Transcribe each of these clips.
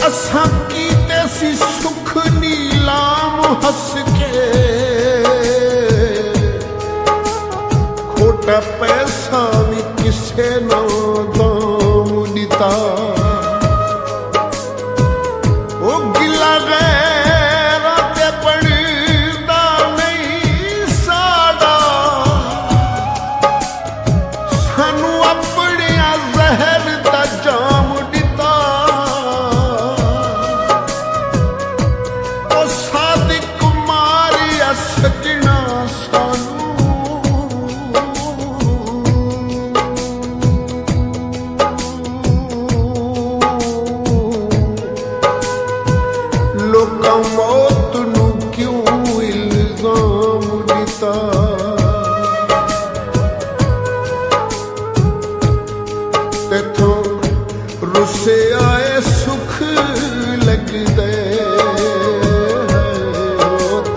असां कीते सी सुख नीलाम हस के खोटा पैसा भी किसे ना दाम दिता ओ गिला गैर ते पड़दा नहीं साड़ा सानू अपने जहर दा जाम दिता ओ सादिक मारिया सजना सानू मौत नू क्यों इल्जाम दिता तेथों रुसे आए सुख लगदे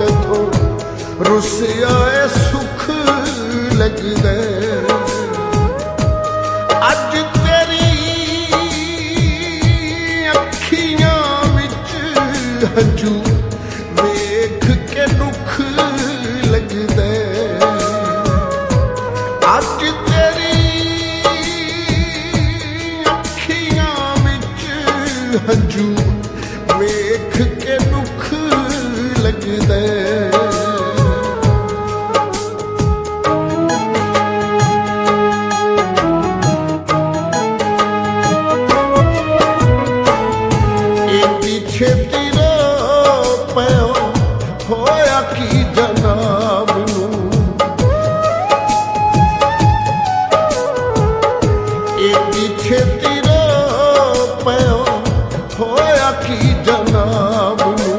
तेथों रुसे आए सुख लगदे अज तेरी अखियां विच हंजू वेख के दुख लगदे अज तेरी अखियां विच हंजू वेख के दुख लगदे छेती होया की जनाब नू एडी छेती रो पयो होया की जनाब नू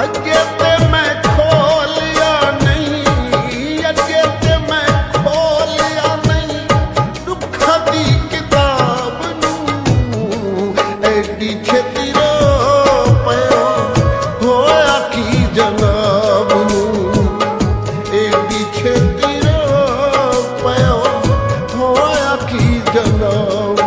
अगे ते मैं खोलिया नहीं अगे ते मैं खोलिया नहीं दुखा दी किताब नू एडी छेती रो पयो होया की जनाब एडी छेती रो पयो होया की जनाब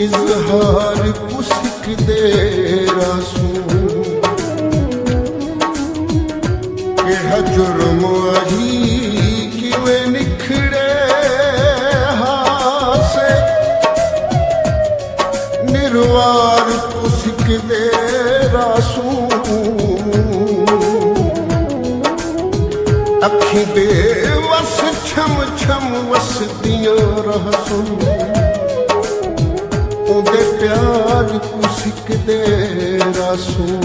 इजहार कुसिक देरा सू केड़ा जुर्म अही किवें निखड़े हासे निर्वार कुसिक देरा सू अखी बेवस छम छम वसदियां रहसूं उदे प्यार कुसिक दे रासूं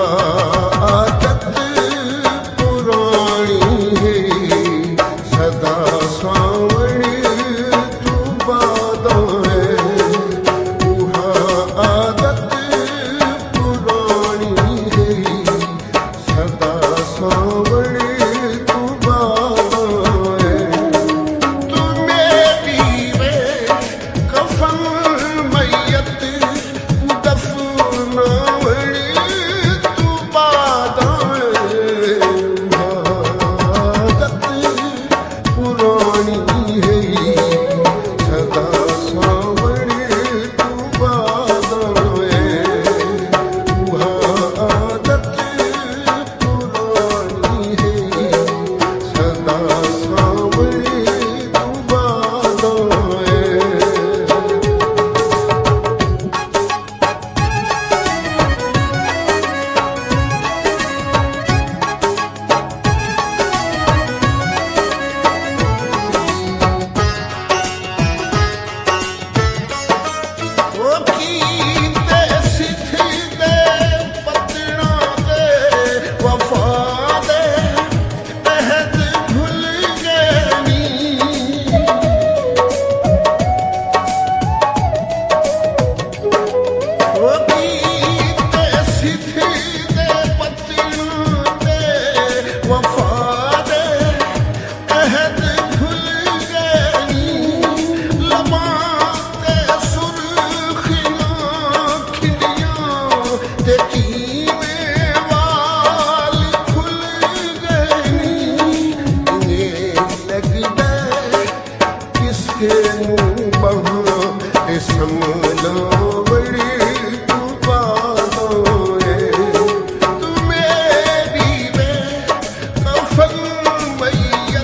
आदत पुरानी है सदा सावणी तू बादा है आदत पुरानी है सदा सावणी तू बादा है तू मेरी वे कफन मैयत दफनावणी तू बादा है आदत पुरानी है सदा सावणी तू बादा है आदत पुरानी है सदा सावणी तू बादा है ओ कीते सिथी दे पतना दे वफा दे अहद भूल गनी ओ कीते सिथी दे पतना दे वफा दे अहद भूल गनी लमाते सुर्खियां खिलियां ते कीवे वाल खुल गनी इन्हें लगदा किसके बहा समला बड़ी तू बादा है तू मेरी वे कफन मैयत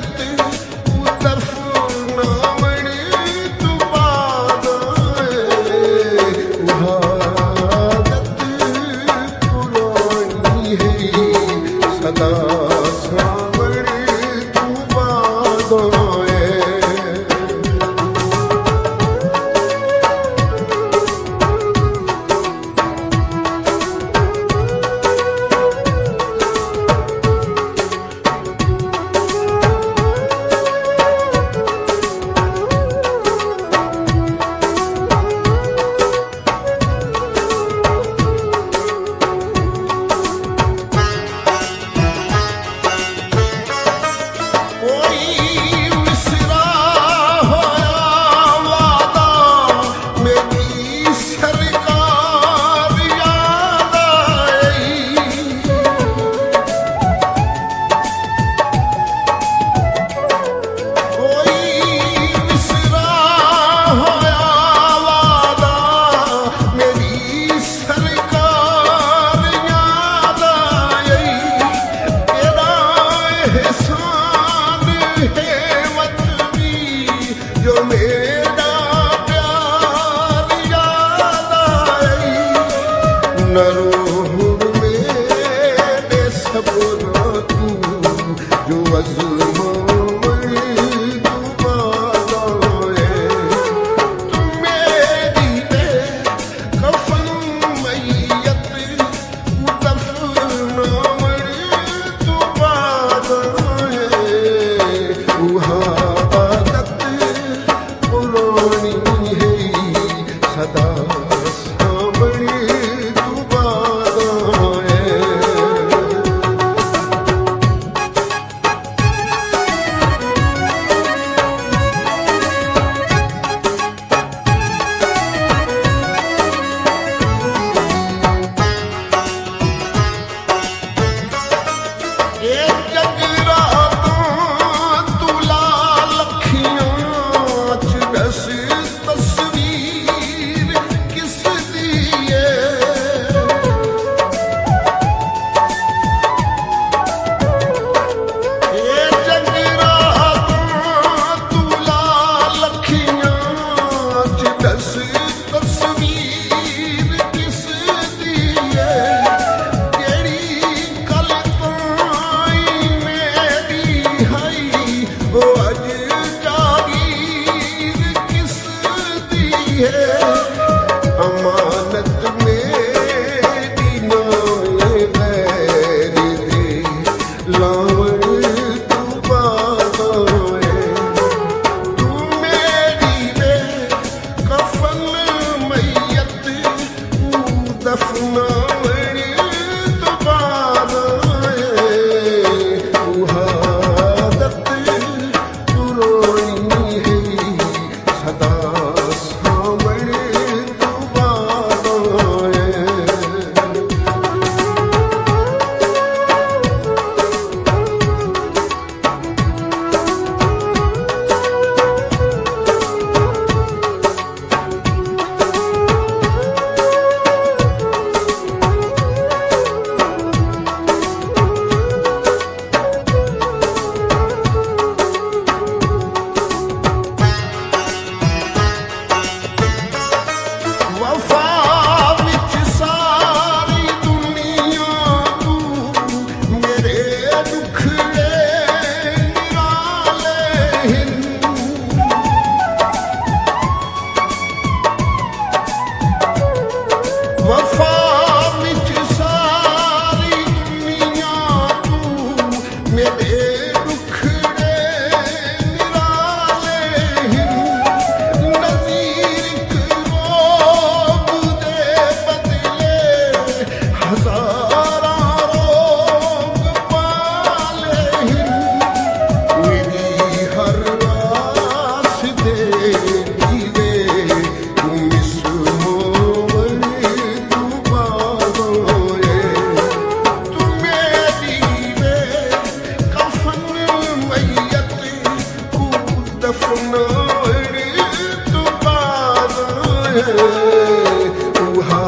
उहा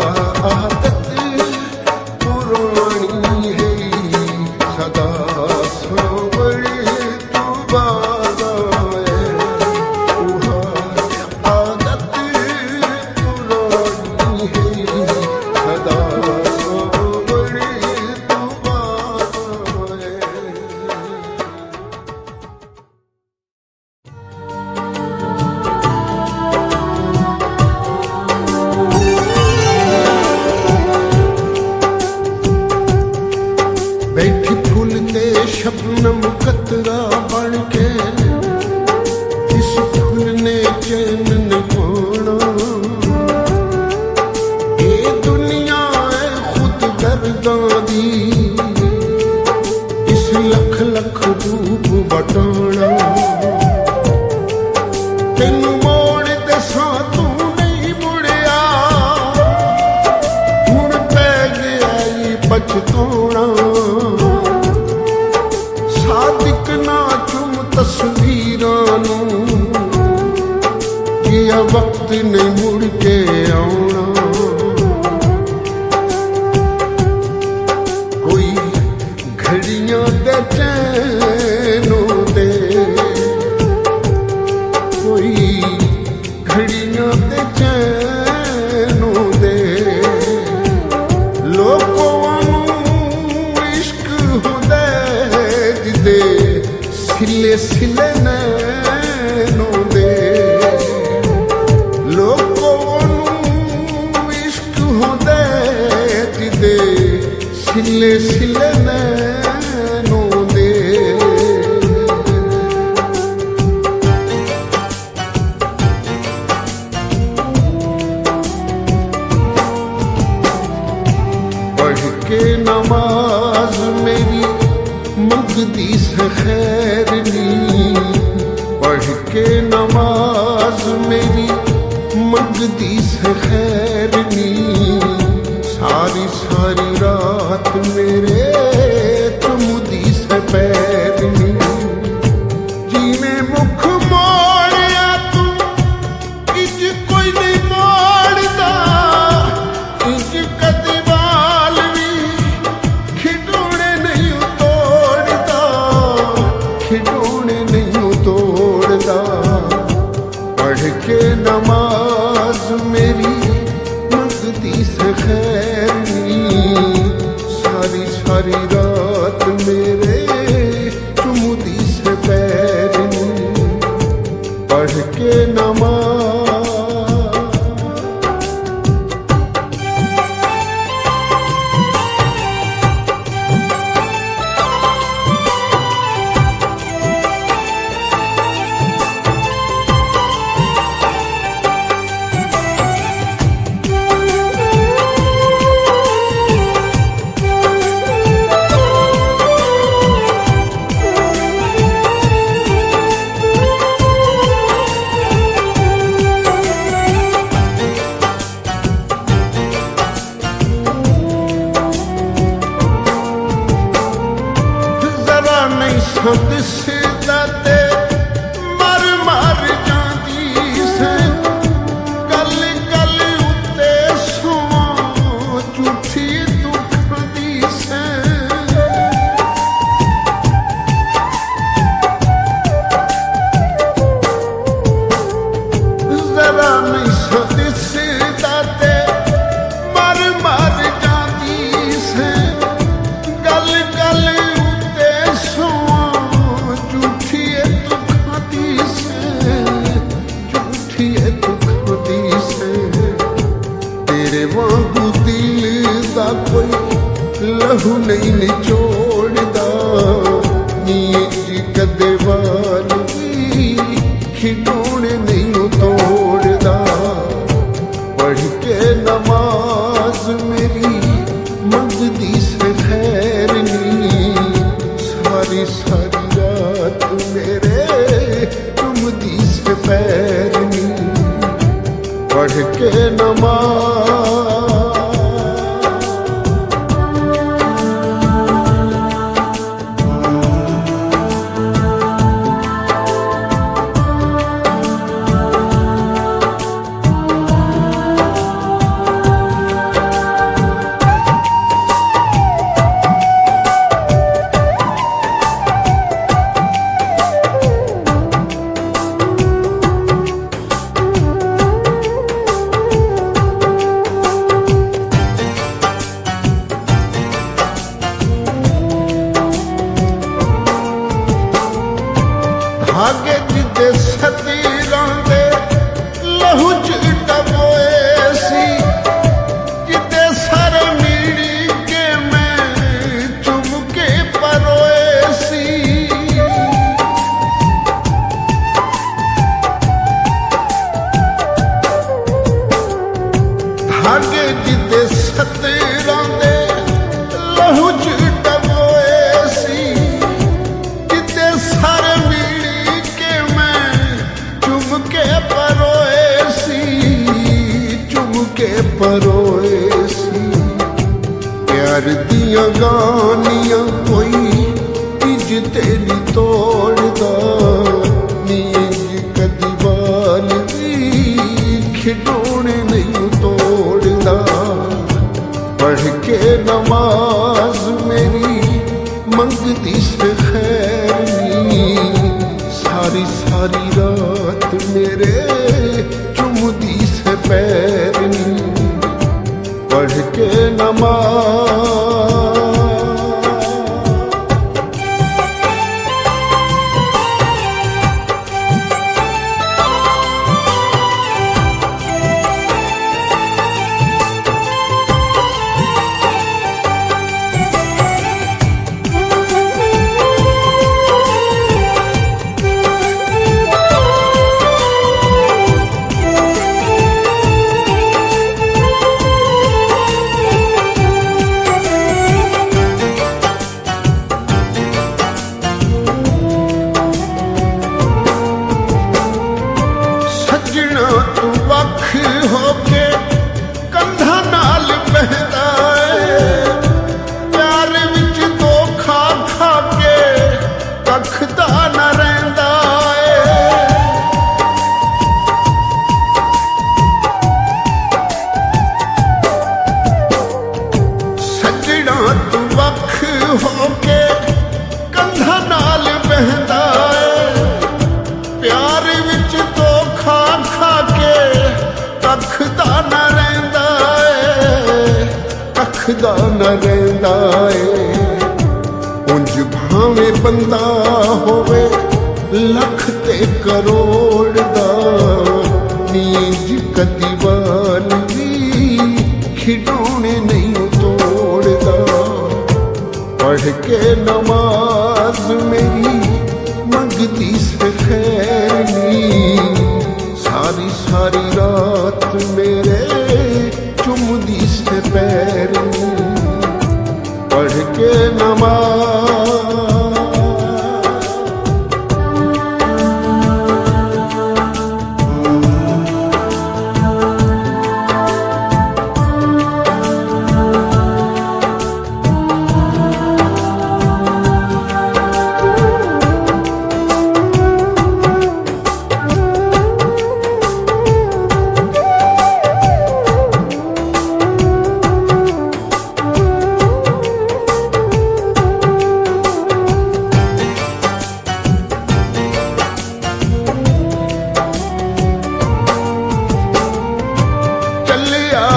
आदत पुरानी है सदा सांवरे तू बाज़ आए उहा आदत पुरानी है सदा सांवरे तू बाज़ आए। बैठी फूल ते शबनम कतरा बन के इस फूल ने चैन न पाना ये दुनिया है खुद गर्दां दी इस लख लख रूप बटाना तेनू मोड़ दसां तू नहीं मुड़िया हुण पै गया ई पछताना सादिक ना चुम तस्वीरां नूं जिया वक्त नहीं मुड़ के आउणा कोई घड़ियां दे चैनों दे कोई घड़ियां दे चैनों दे लोगों सिले सिले नैनों दे लोगों नूं इश्क होंदे जिदे सिले सिले नैनों दे पढ़ के नमाज मेरी मंगदी से खैर नी पढ़ के नमाज मेरी मंगदी से खैर नी सारी सारी रात मेरे चुमदी से पैर नी जिने मुख मोड़िया तू इंज कोई नहीं मोड़दा इंज कदी वाल भी खिडौने नहीं तोड़दा खिडौने नहीं तोड़दा पढ़ के नमाज मेरी मंगदी से खैर नी सारी सारी रात मेरे चुमदी से पैर नी पढ़ के नमाज दिसदा ते मर मर जांदी से गल गल उत्ते सोवां झूठी दुखदी से जरा नहीं दिसदा ते मर मर जांदी से गल गल उत्ते सोवां झूठी दुखदी से तेरे वांगू दिल दा कोई लहू नहीं निचोड़दा नी कदे वाल भी खिडौने नहीं तोड़दा पढ़ के नमाज मेरी मंगदी से खैर नी सारी सारी रात मेरे चुमदी से पैर नी पढ़ के नमाज धागे जिदे सतीरां दे लहू च डबोए सी, जिदे सर मीड़ी के मैं चुम के परोए सी। धागे जिदे सतीरां दे लहू च डबोए सी, जिदे सर मीड़ी के मैं चुम के परोए सी, चुम के परोए सी। प्यार दियां गानियां कोई इज तेरी तोड़दा, नींज कदी बाल भी खिडौने नहीं तोड़दा। पढ़ के नमाज मेरी मंगती से खैर नी, सारी सारी रात मेरे चुमदी से पैर नी। पढ़ के नमाज होके कंधा नाल बहदा है, प्यार विच धोखा खा के कखदा न रहिंदा है। सजना तू वख होके कंधा नाल बहदा है, प्यार विच धोखा खा के कखदा न रहिंदा है, कखदा न रहिंदा है। उंज भावें बंदा होवे लख ते करोड़ दा, नींज कदी वाल भी खिडौने नहीं तोड़दा। पढ़ के नमाज मेरी मंगती से खैर नी, सारी सारी रात मेरे चुमदी से पैर नी। पढ़ के नमाज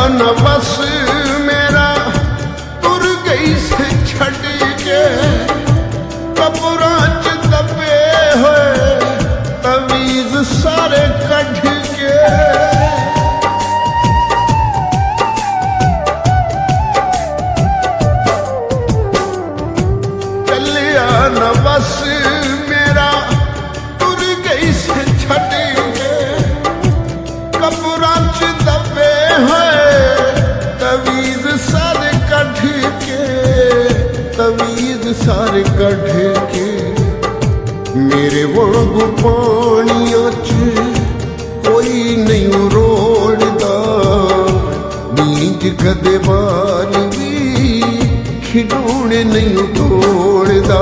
न बस मेरा तुर गई से छड़ के, कब्रां च दबे होए तवीज सारे कढ़ के। चलिया न बस मेरा तुर गई से छड़ के, कब्रां च दबे होए तवीज सारे कढ़ के, तवीज सारे कढ़ के। मेरे वांगू पानियां च कोई नहीं रोड़दा, नींज कदे बाल भी खिडौने नहीं तोड़दा।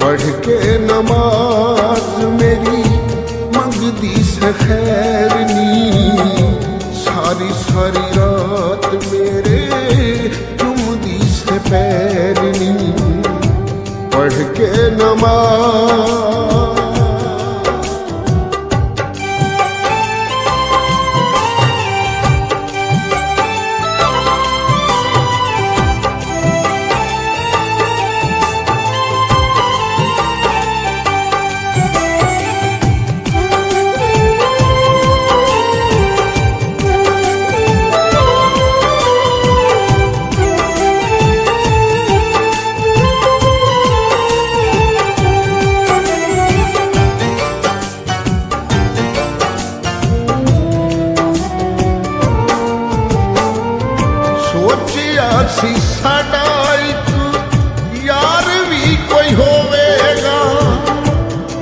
पढ़ के नमाज मेरी मंगदी से खैर नी, सारी सारी रात मेरे चुमदी से पैर नी। पढ़ के नमाज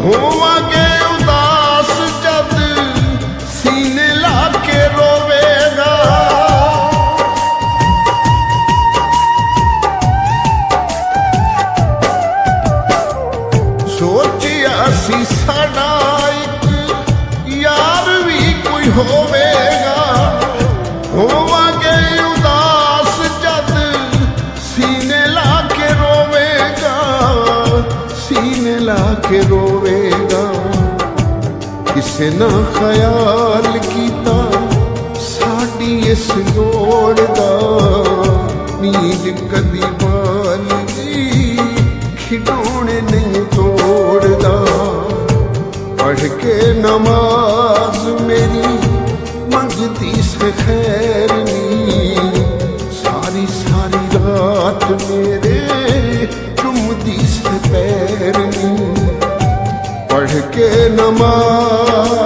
होवांगे उदास जद सीने ला के रोवेगा। सोचिया सी साडा एक यार भी कोई होवेगा। होवांगे उदास जद सीने ला के रोवेगा, सीने ला के रोवेगा। किसे ना ख्याल कीता साडी इस दौड़ दा, नींद कदी बाली खिडौने नहीं तोड़दा। पढ़ के नमाज मेरी मंगती से खैर नी, सारी सारी रात मेरे चुमदी से पैर नी। पढ़ के नमाज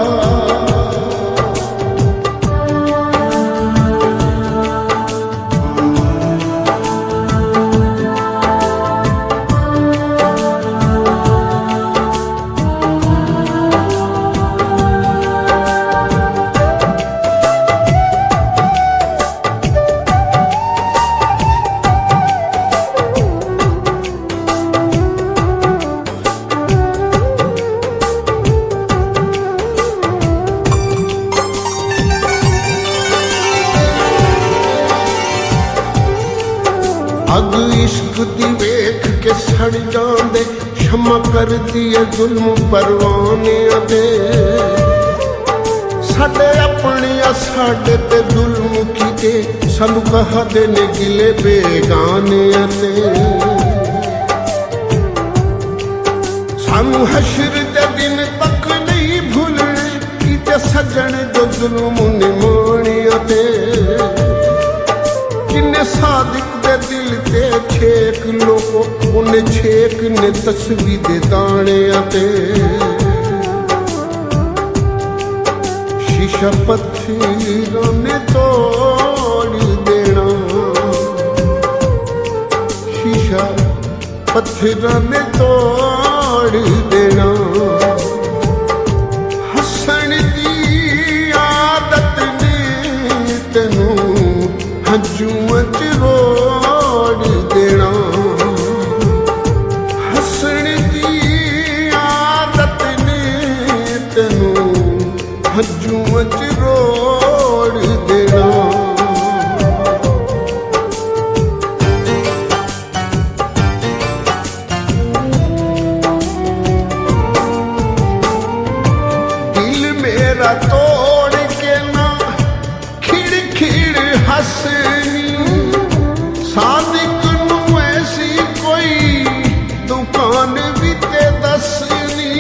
अग इश्क दी वेख के सड़ जांदे, क्षमा करदी है जुल्म परवाने दे। साडे अपने साडे ते जुल्म कीते, सानू कहदे ने गिले बेगाने ते। सानू हशर दे दिन तक नहीं भूलने, कीते सजन जो जुल्म ने माणिया ते। किन्ने सादिक दे दिल ते छेक लोगो, उन्हें छेक ने तस्वीर दे दाने आते। शीशा पत्थरों ने तोड़ देना, शीशा पत्थरों ने तोड़ देना। हसन दी आदत ने तेनू हंजुआं च रोड़ देना। हसन दी आदत ने तेनू हंजुआं च रोड़ देना। दिल मेरा तोड़ के ना खिड़ खिड़ हंसनी, सादिक नू ऐसी कोई दुकान भी ते दसनी।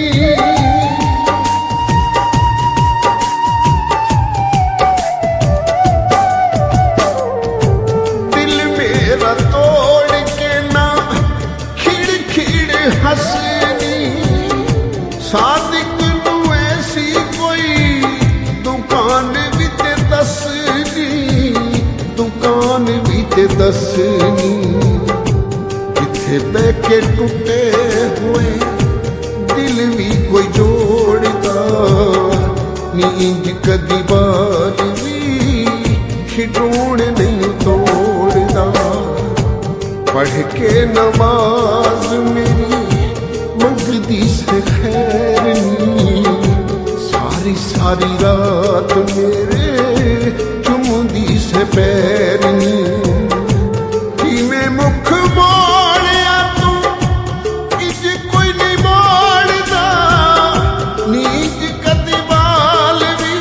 दिल मेरा तोड़ के ना खिड़ खिड़ हंसनी, सादिक नू ऐसी कोई दुकान भी ते दसनी, दुकान भी ते दसनी। जिथे बह के टूटे हुए दिल भी कोई जोड़दा, नींद कदी बाल भी खिडौने नहीं तोड़दा। पढ़ के नमाज मेरी मंगदी से खैर नी, सारी सारी रात मेरे चुमदी से पैर नी। किवें मुख मोड़िया तू इज कोई नहीं मोड़दा, नींद कदी बाल भी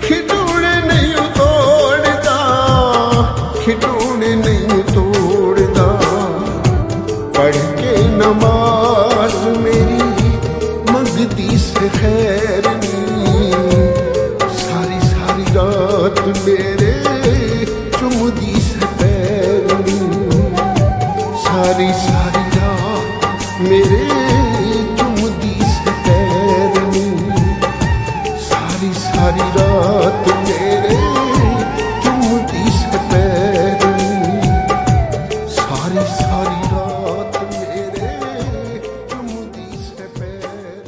खिडौने नहीं तोड़दा, खिडौने नहीं तोड़दा। पढ़ के नमाज मेरी मंगदी से खैर नी, सारी सारी रात मेरे चुमदी से पैर नी। सारी सारी रात मेरे चुमदी से पैर नी, सारी सारी रात मेरे चुमदी से पैर नी, सारी सारी रात मेरे चुमदी से पैर।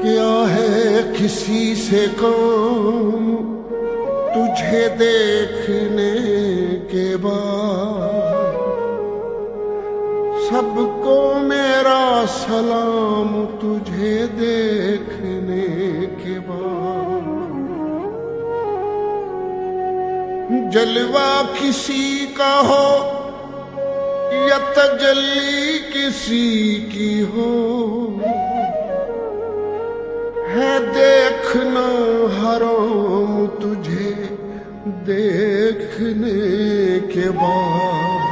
क्या है किसी से काम तुझे देखने के बाद, सबको मेरा सलाम तुझे देखने के बाद। जलवा किसी का हो या तजल्ली किसी की हो, है देखना हराम तुझे देखने के बाद।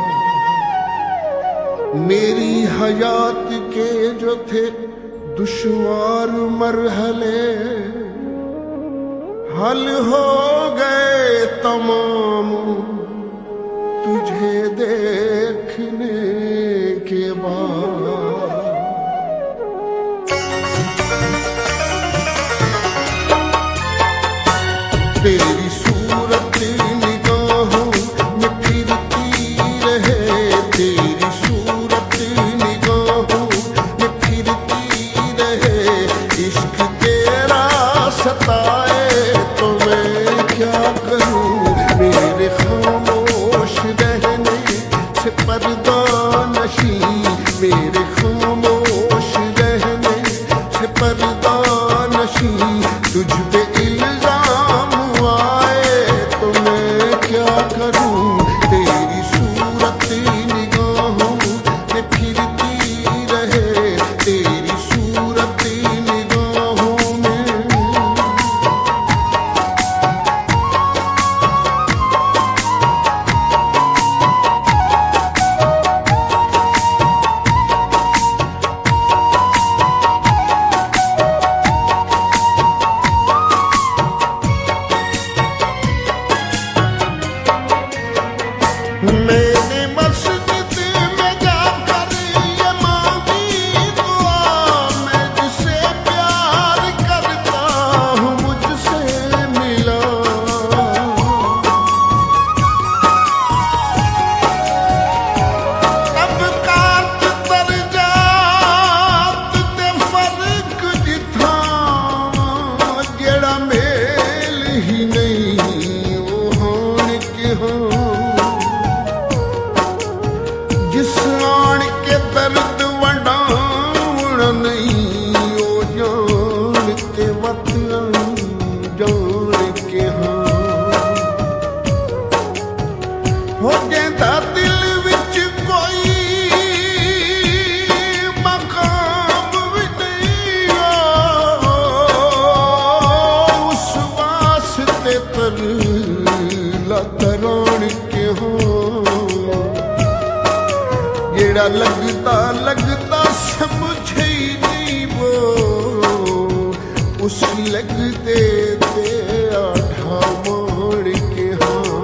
मेरी हयात के जो थे दुश्वार मरहले, हल हो गए तमाम तुझे देखने के बाद। तेरी सूरत निगाहों में फिरती रहे, तेरी सूरत निगाहों में फिरती रहे। इश्क तेरा सताए तो मैं क्या करूं, मेरे खामोश रहने से पर्दा नशी, मेरे खामोश रहने से पर्दा नशी। तुझ पे इल्जाम आए तो मैं क्या करूं, तेरी सूरत निगाहों में फिरती रहे, तेरी सूरत निगाहों में। मैंने मस्जिद में जाकर ये मांगी दुआ, मैं जिसे प्यार करता हूँ मुझसे मिला। अब काट दर्जात ते फर्क जिथा, जेड़ा मेल ही नहीं वो हाण के हाँ। जिस आण के दर्द वंडावण नहीं, ओ जान के वतन जान के हाँ। हो गया दिल विच कोई मकाम भी नहीं, उस वास्ते तरला तराण के हाँ। जेड़ा लगता लगता समझे ही नहीं वो, उस लगते ते आठा मार के हाँ।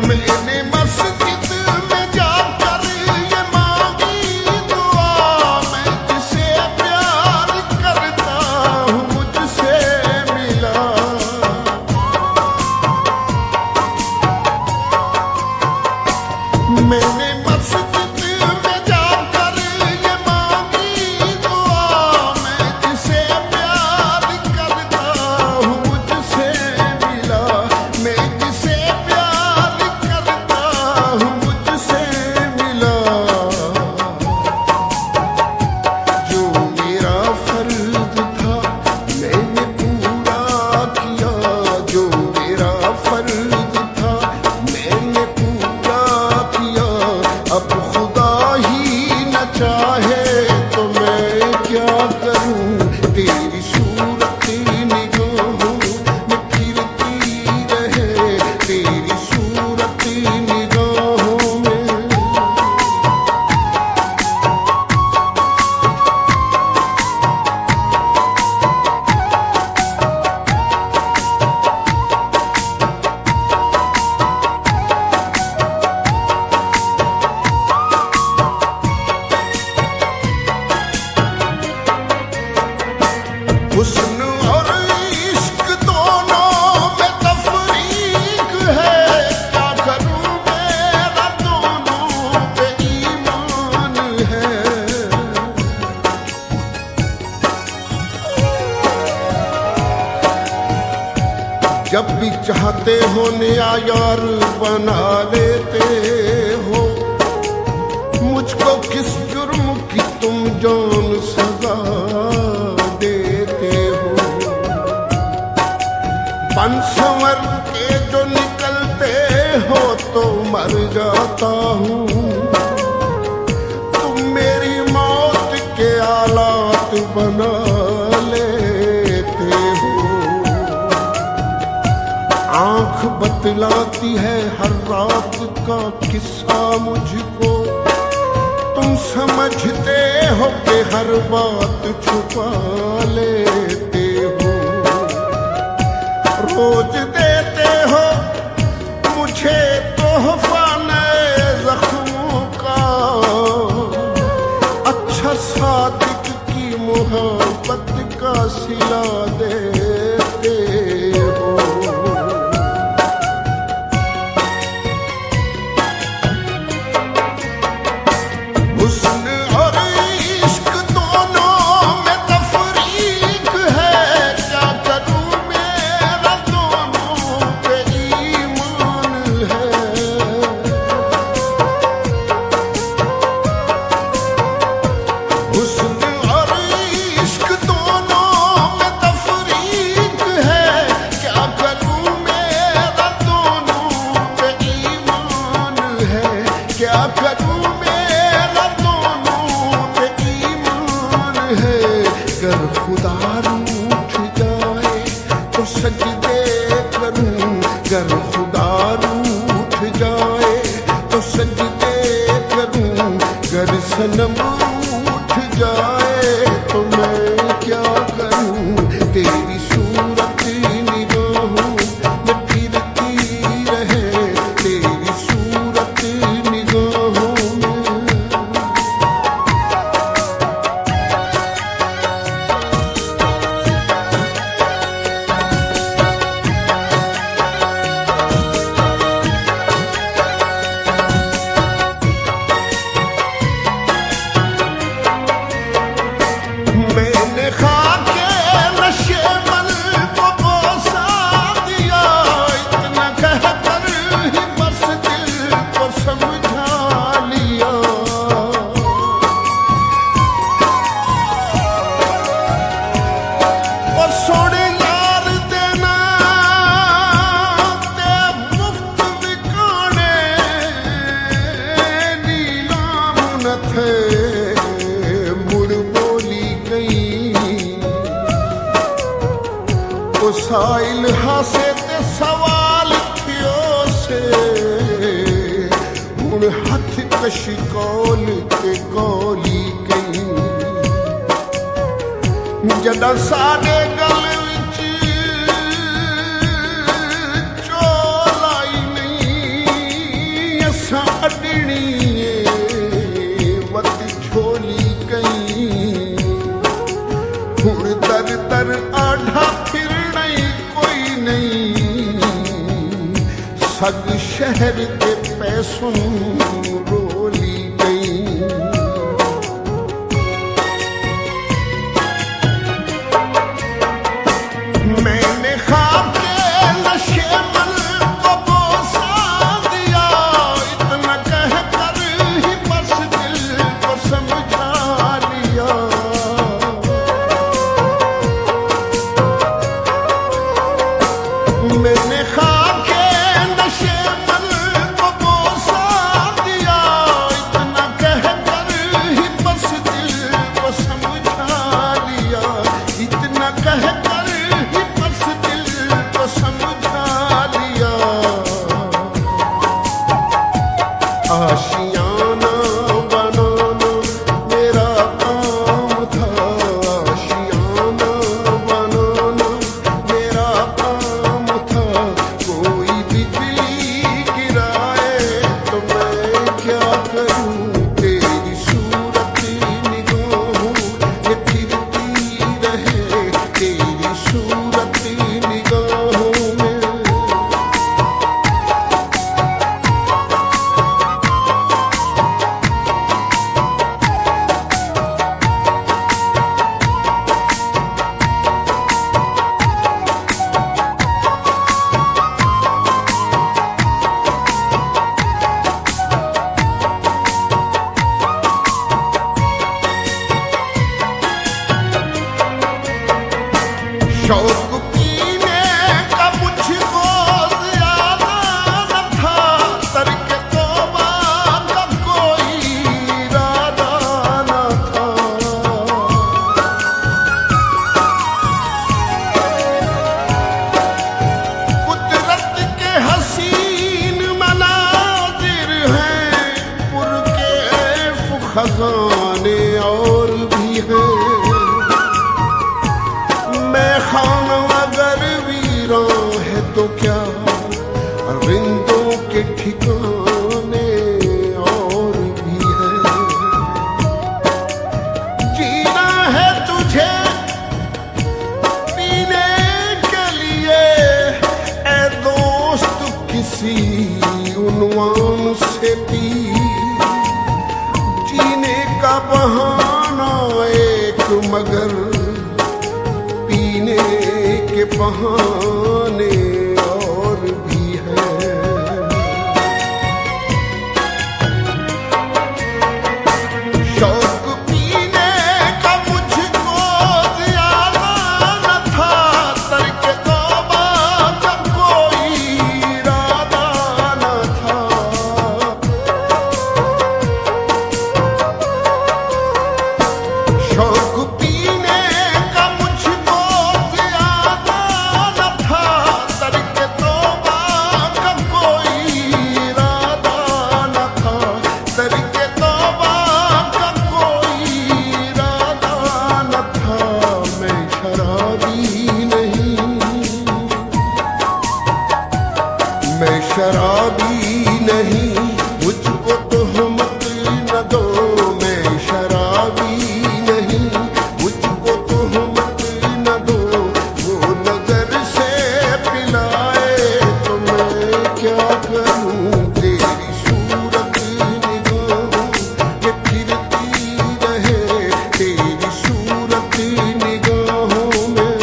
मैंने मस्जिद में जाकर ये मांगी दुआ, मैं जिसे प्यार करता हूँ मुझसे मिला। मैंने मस्जिद में जाकर ये मांगी दुआ, समझते हो नया यार बना लेते हो, मुझको किस जुर्म की तुम जान सजा देते हो। बन संवर के जो निकलते हो तो मर जाता हूँ, तुम मेरी मौत के आलात बना लेते हो। आंख बतलाती है हर रात का किस्सा मुझको, तुम समझते हो कि हर बात छुपा लेते हो। रोज देते हो मुझे तोहफा नए जख्मों का, अच्छा सादिक की मोहब्बत का सिला देते हो। हुस्न और इश्क दोनों में तफरीक है, क्या करूं मेरा दोनों पे ईमान है। हुस्न और इश्क दोनों में तफरीक है, क्या करूं मेरा दोनों पे ईमान है। क्या करूं गर खुदा रूठ जाए तो सजदे करूं, गर खुदा रूठ जाए तो सजदे करूं, गर सनम रूठ जाए तो मैं क्या करूं। तेरी सूरत निगाहों में फिरती रहे, तेरी सूरत निगाहों में। मैंने खाके नशे मल को बोसा दिया, इतना कहकर ही बस दिल को समझा लिया। और सोने यार देना ते मुफ्त बिकाने, नीलाम न थे मुड़ बोली गई। ओ साइल हासे ते सवाल थियो से, हुण हथ कश कौल ते कौली गई। जॾां साडे गल विच चोल आई नहीं, असां अॾणीअ वत झोली कई। हुण दर दर आढा फिरणे कोई नहीं, सग शहर के पैसों रोली गई। मैंने खाके नशे मल को बोसा दिया, इतना कहकर ही बस दिल को समझा लिया। मैंने खाके नशे मल को बोसा दिया, इतना कहकर ही बस दिल को समझा लिया। इतना कहकर ही बस दिल को समझा लिया। आशियाना बनाना मेरा काम था, आशियाना बनाना मेरा काम था। कोई बिजली जहाने और भी हैं। मैं खान अगर वीरान है तो क्या रिंदों के ठिकाने और भी हैं। जीना है तुझे पीने के लिए ऐ दोस्त किसी उन्वान से पी। जीने का बहाना एक मगर पीने के बहाने और भी हैं। शौक पीने का मुझको ज्यादा न था, तर्क तौबा का कोई इरादा न था। शौक पीने का मुझको ज्यादा न था, तर्क तौबा का कोई इरादा न था। तर्क तौबा का कोई इरादा न था। मैं शराबी नहीं, मैं शराबी नहीं, मुझको तोहमत न दो। मैं शराबी नहीं, मुझको तोहमत न दो। वो नजर से पिलाए तो मैं क्या करूं। तेरी सूरत निगाहों ये फिरती रहे, तेरी सूरत निगाहों में।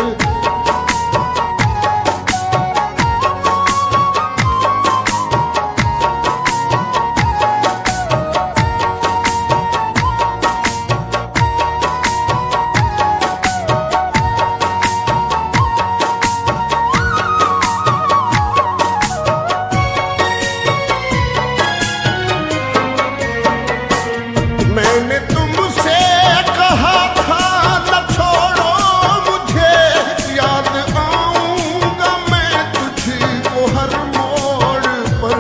मैंने तुमसे कहा था न छोड़ो मुझे, याद आऊंगा मैं तुझको हर मोड़ पर।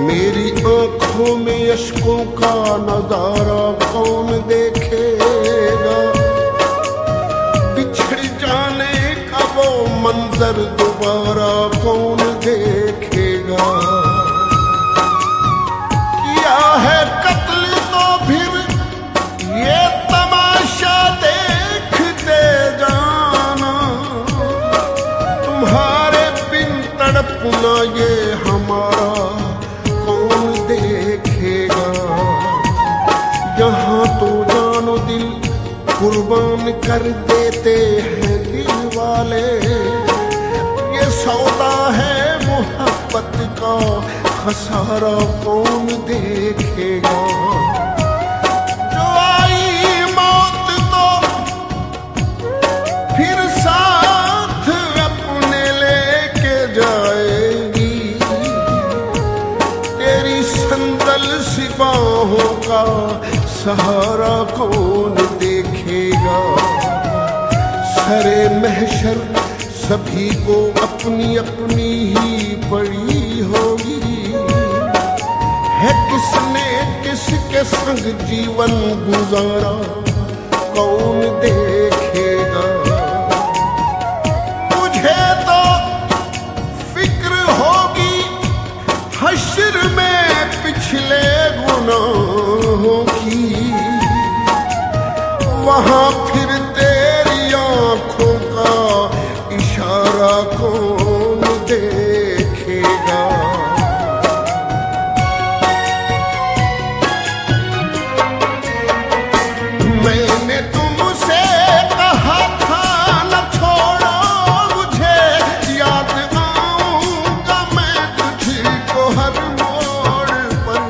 मेरी आंखों में अश्कों का नजारा कौन देखेगा। बिछड़ जाने का वो मंजर दोबारा कौन देखेगा। किया है कत्ल तो फिर ये तमाशा देखते जाना। तुम्हारे बिन तड़पना ये हमारा कौन देखेगा। यहाँ तो जानो दिल कुर्बान कर देते हैं दिल वाले। ये सौदा है मोहब्बत का, खसारा कौन देखेगा। जो आई मौत तो फिर साथ अपने लेके जाएगी। तेरी संदल सी बाहों का सहारा कौन देखेगा। सरे महशर सभी को अपनी अपनी ही पड़ी होगी। है किसने किसके संग जीवन गुजारा कौन देखेगा। मुझे तो फिक्र होगी हश्र में पिछले गुनाहों की। वहां फिर तेरी आंखों का इशारा कौन देखेगा। मैंने तुमसे कहा था न छोड़ो मुझे, याद आऊंगा मैं तुझको हर मोड़ पर।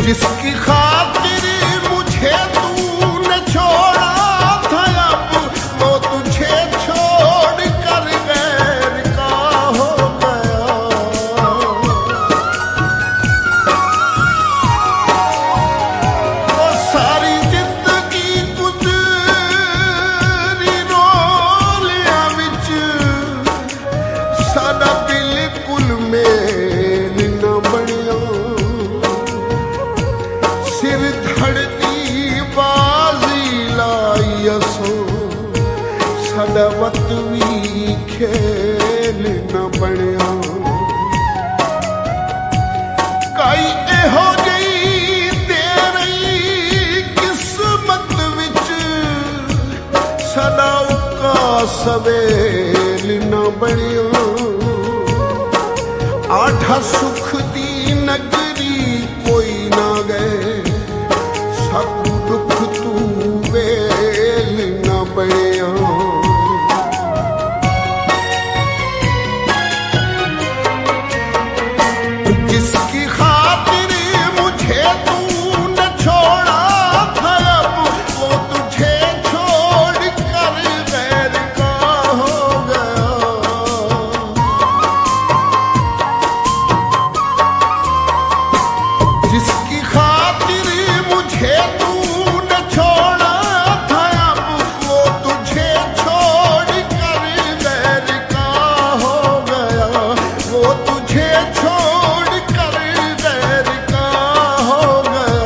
जिसकी खातिर मुझे तूने छोड़ा था, अब वो तुझे छोड़ कर गैर का हो गया। वो सारी जिंदगी गुजरी रोलियां विच, साडा बिल्कुल मेल न बनिया। सिर धड़ती बाजी लाई असो, साडा वत भी खेल न बनिया। कई एहो जही तेरी किस्मत विच, साडा उका सवेल न बनिया। आठा सुख दी नगरी कोई ना गए, सब दुख तू वेल न बनिया। जिसकी खातिर मुझे तूने छोड़ा था, अब वो तुझे छोड़ कर गैर का हो गया। जिसकी खातिर मुझे तूने छोड़ा था, अब वो तुझे छोड़ कर गैर का हो गया। वो तुझे छोड़ कर गैर का हो गया।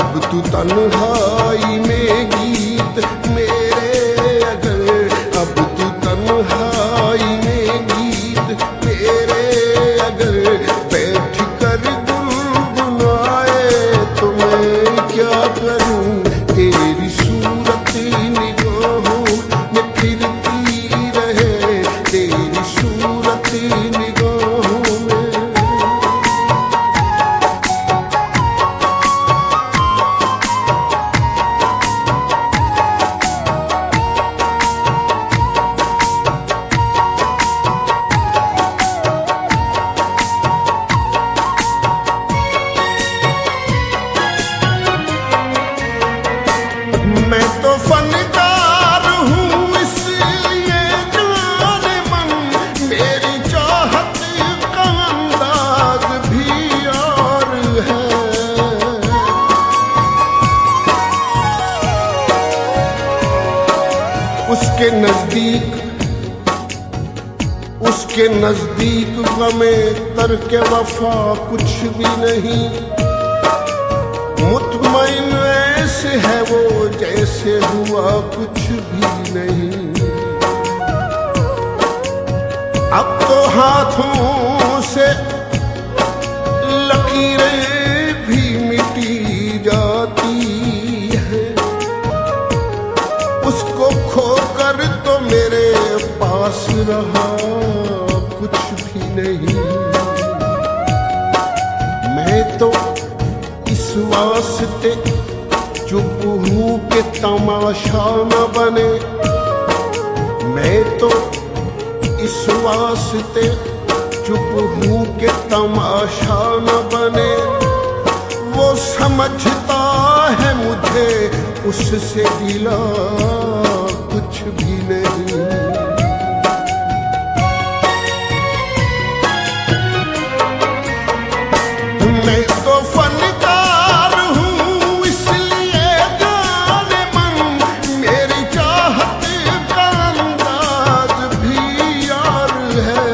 अब तू तन्हाई में गीत मेरे अगर, अब तू तन्हाई में गीत मेरे अगर बैठ कर गुनगुनाए तो मैं क्या करूं। तेरी सूरत निगाहों में फिरती रहे, तेरी सूरत निगाहों में। मैं तो फनकार हूँ इसलिए जाने मन, मेरी चाहत का अंदाज भी और है। उसके नजदीक गमे तर्क वफा कुछ भी नहीं। मुतमईन ऐसे है वो जैसे हुआ कुछ भी नहीं। अब तो हाथों से लकीरें भी मिटी जाती है। उसको खोकर तो मेरे पास रहा कुछ भी नहीं। मैं तो इस वास्ते चुप हूँ कि तमाशा न बने। मैं तो इस वास्ते चुप हूँ कि तमाशा न बने। वो समझता है मुझे उससे गिला कुछ भी नहीं। मैं तो फनकार हूँ इसलिए जाने मन, मेरी चाहत का अंदाज भी यार है।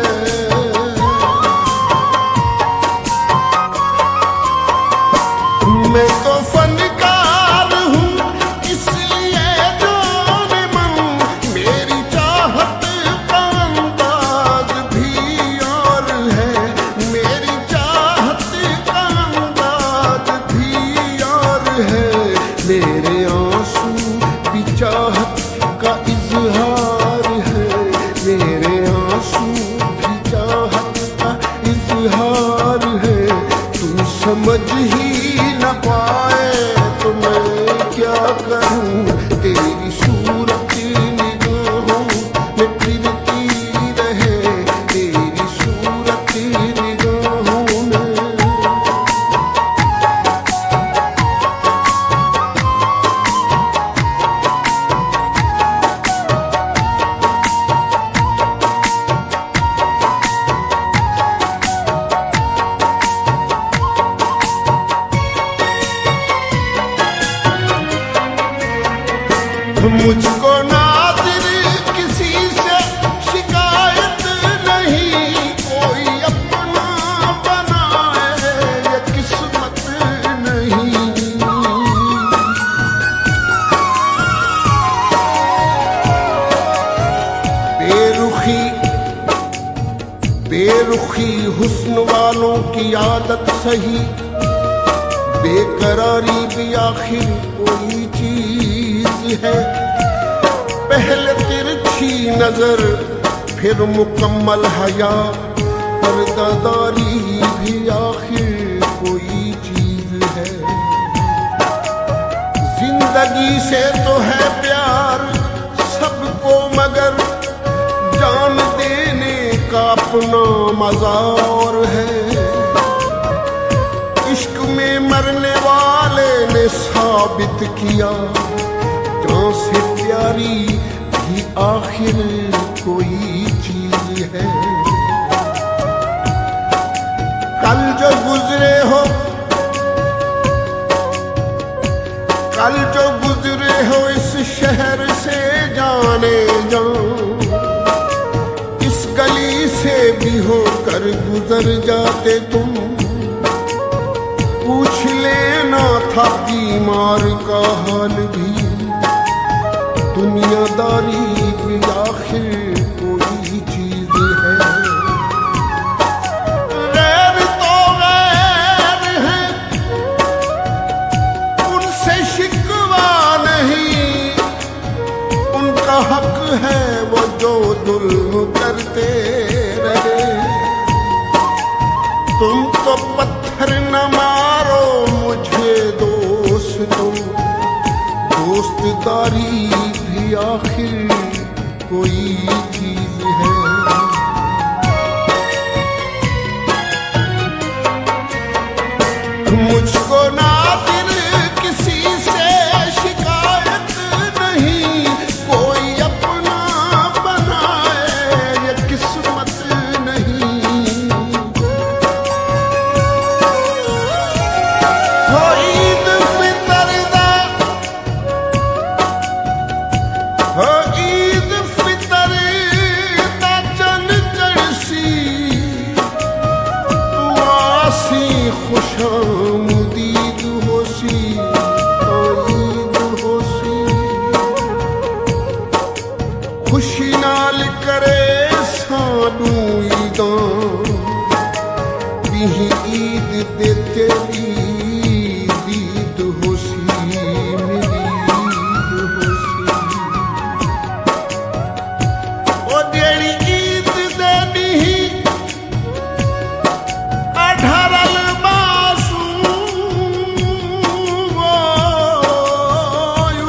मैं तो फनकार हूँ इसलिए जाने मन, मेरी चाहत का अंदाज भी यार है। मेरी चाहत का अंदाज भी यार है। मेरे आंसू भी चाहत का इजहार है। मेरे आंसू भी चाहत का इजहार है। तू समझ ही न पाए तो मैं क्या करूं। तेरी सूरत निगाहों में फिरती रहे, तेरी सूरत निगाहों में। मुझको नादिर किसी से शिकायत नहीं, कोई अपना बनाए ये किस्मत नहीं। बेरुखी हुस्न वालों की आदत सही, बेकरारी भी आखिर कोई चीज है। पहले तिरछी नजर फिर मुकम्मल हया, पर्दादारी भी आखिर कोई चीज है। जिंदगी से तो है प्यार सबको, मगर जान देने का अपना मजा और है। इश्क में मरने वाले ने साबित किया, जान से प्यारी भी आखिर कोई चीज है। कल जो गुजरे हो, कल जो गुजरे हो इस शहर से जाने जाओ, इस गली से भी होकर गुजर जाते तुम। पूछ लेना था बीमार का हाल भी, दुनियादारी भी आखिर कोई चीज है। गैर तो गैर है, उनसे शिकवा नहीं, उनका हक है वो जो जुल्म करते रहे। तुम तो पत्थर न मारो मुझे दोस्तों, दोस्तदारी भी आखिर कोई चीज है। मुझको नादिर किसी से शिकायत नहीं, कोई अपना बनाए ये किस्मत नहीं। हो ईद फितर दा, हो ईद फितर दा चन चढ़सी, तू आसी खुशामदीद होसी, ईद होसी। खुशी नाल करे सानू ईदां, बिही ईद दे तेरी दीद होसी, मेरी ईद होसी। ओ जेड़ी ईद दे बिही अठारल मासूम,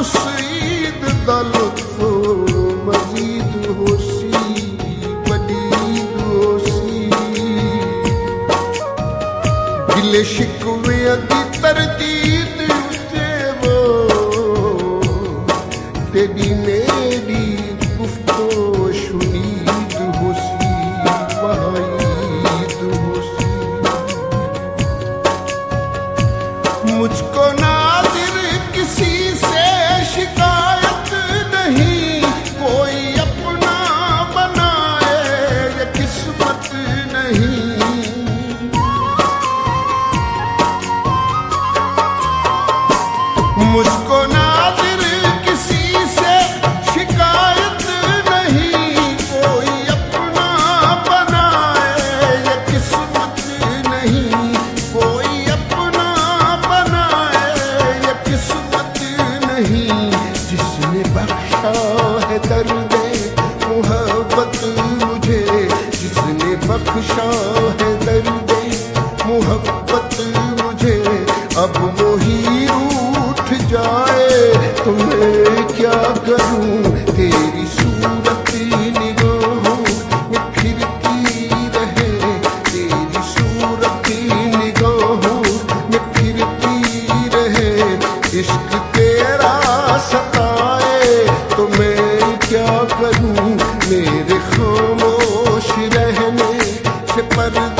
उस ईद दा लुत्फ मजीद होसी, बड़ी ईद होसी। गिले शिकवे दी तरदीद उते वो, तेरी मेरी गुफ्तो शुनीद होसी, वहाँ ईद होसी। मुझको नादिर किसी से शिकायत नहीं, कोई अपना बनाए ये किस्मत नहीं। मुझको नादिर किसी से शिकायत नहीं, कोई अपना बनाए ये किस्मत नहीं। कोई अपना बनाए ये किस्मत नहीं। जिसने बख्शा है दर्द मोहब्बत मुझे, जिसने बख्शा है दर्द मोहब्बत मुझे, अब वो ही रूठ जाए तो मैं क्या करूं। तेरी सूरत निगाहों में फिरती रहे, तेरी सूरत निगाहों में फिरती रहे। इश्क तेरा सताए तो मैं क्या करूं, मेरे खामोश रहने से पर्दा